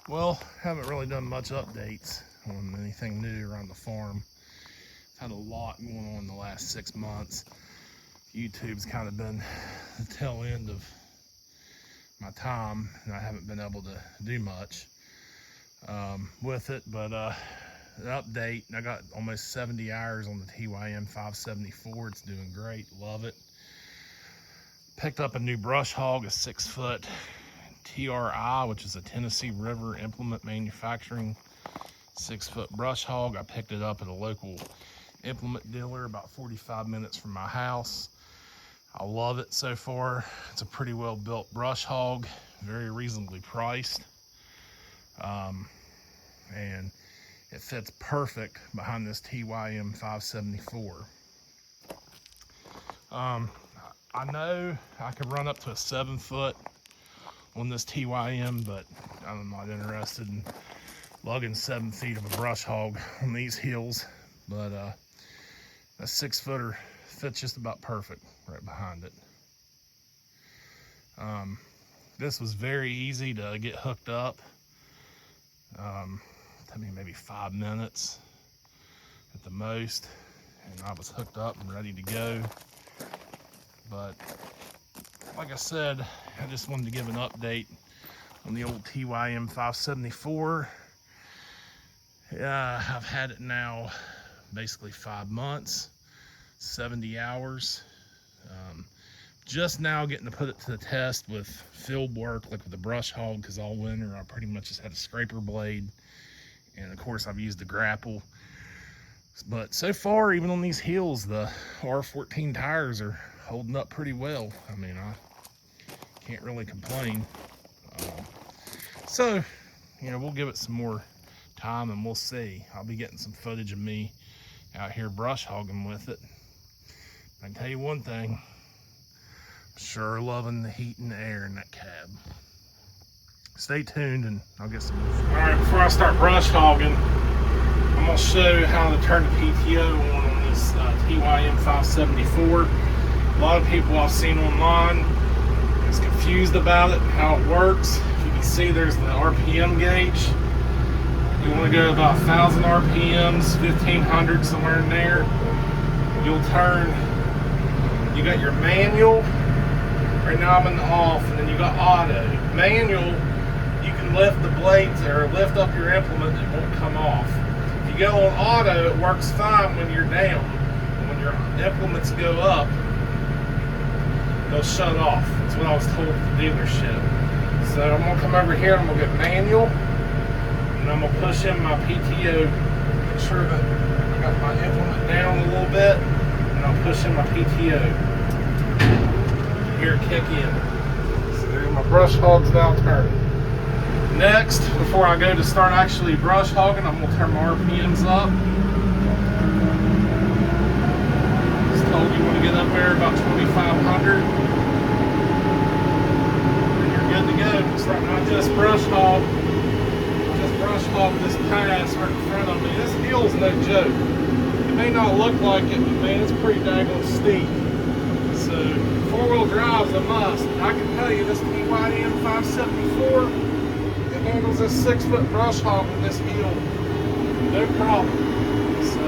Well, haven't really done much updates on anything new around the farm. I've had a lot going on the last 6 months. YouTube's kind of been the tail end of my time, and I haven't been able to do much with it. But an update, I got almost 70 hours on the TYM 574. It's doing great, love it. Picked up a new Brushog, a 6-foot TRI, which is a Tennessee River Implement Manufacturing 6-foot Brushog. I picked it up at a local implement dealer about 45 minutes from my house. I love it so far. It's a pretty well built Brushog, very reasonably priced, and it fits perfect behind this TYM 574. I know I could run up to a 7-foot on this TYM, but I'm not interested in lugging 7 feet of a Brushog on these hills. But that 6-footer fits just about perfect right behind it. This was very easy to get hooked up. Took me maybe 5 minutes at the most, and I was hooked up and ready to go. But like I said, I just wanted to give an update on the old TYM 574. I've had it now basically 5 months, 70 hours. Just now getting to put it to the test with field work, like with the Brushog, because all winter I pretty much just had a scraper blade, and of course I've used the grapple. But so far, even on these hills, the R14 tires are holding up pretty well. I mean, I can't really complain. So, we'll give it some more time and we'll see. I'll be getting some footage of me out here brush hogging with it. I can tell you one thing, I'm sure loving the heat and the air in that cab. Stay tuned and I'll get some more. All right, before I start brush hogging, I'm gonna show you how to turn the PTO on this TYM 574. A lot of people I've seen online is confused about it and how it works. If you can see, there's the RPM gauge. You want to go about 1,000 RPMs, 1,500, somewhere in there. You'll turn, you got your manual. Right now I'm in the off, and then you got auto. Manual, you can lift the blades or lift up your implement, it won't come off. If you go on auto, it works fine when you're down. And when your implements go up, they'll shut off. That's what I was told at the dealership. So I'm gonna come over here, I'm gonna get manual, and I'm gonna push in my PTO, make sure that I got my implement down a little bit, and I'll push in my PTO. Hear it kick in. So there's my brush hogs now turning. Next, before I go to start actually brush hogging, I'm gonna turn my RPMs up. Just told you want to get up there about 2,500. And you're good to go. It's right now, just brush hog this pass right in front of me. This hill's no joke. It may not look like it, but man, it's pretty daggone steep. So 4-wheel drive's a must. I can tell you this TYM 574, it handles this 6-foot brush hog on this hill, no problem. So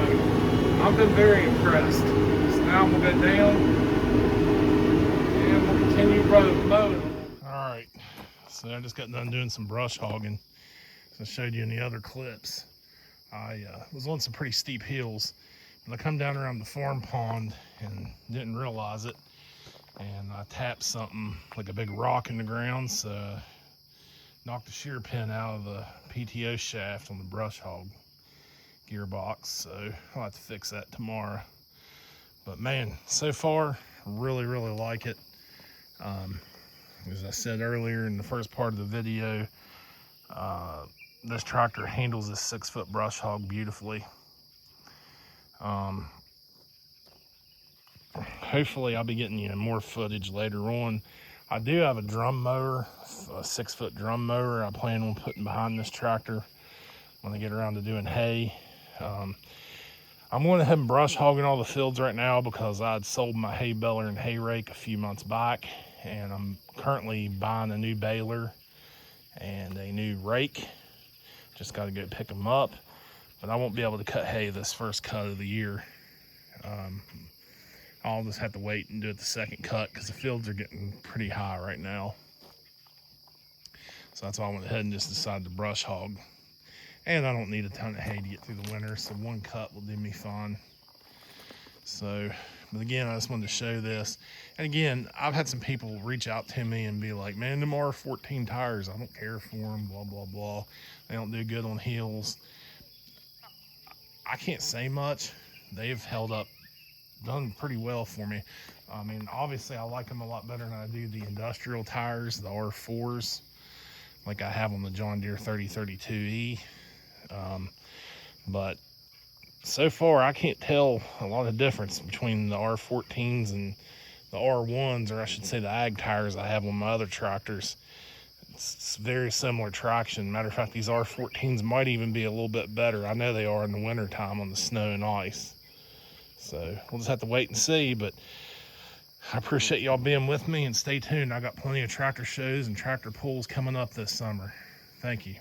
I've been very impressed. So now I'm gonna go down and we'll continue mowing. All right, so I just got done doing some brush hogging. I showed you in the other clips. I was on some pretty steep hills, but I come down around the farm pond and didn't realize it, and I tapped something like a big rock in the ground, so knocked the shear pin out of the PTO shaft on the Brushog gearbox, so I'll have to fix that tomorrow. But man, so far, really like it. As I said earlier in the first part of the video, this tractor handles this 6-foot Brushog beautifully. Hopefully I'll be getting you more footage later on. I do have a drum mower, a 6-foot drum mower I plan on putting behind this tractor when I get around to doing hay. I'm going ahead and brush hogging all the fields right now because I'd sold my hay baler and hay rake a few months back, and I'm currently buying a new baler and a new rake. Just got to go pick them up. But I won't be able to cut hay this first cut of the year. I'll just have to wait and do it the second cut because the fields are getting pretty high right now. So that's why I went ahead and just decided to brush hog. And I don't need a ton of hay to get through the winter, so one cut will do me fine. So, but again, I just wanted to show this. And again, I've had some people reach out to me and be like, man, them R14 tires, I don't care for them, blah, blah, blah. They don't do good on hills. I can't say much. They've held up, done pretty well for me. I mean, obviously I like them a lot better than I do the industrial tires, the R4s, like I have on the John Deere 3032E. But so far I can't tell a lot of difference between the R14s and the R1s, or I should say the ag tires I have on my other tractors. It's very similar traction. Matter of fact, these R14s might even be a little bit better. I know they are in the winter time on the snow and ice. So we'll just have to wait and see, but I appreciate y'all being with me, and stay tuned. I got plenty of tractor shows and tractor pulls coming up this summer. Thank you.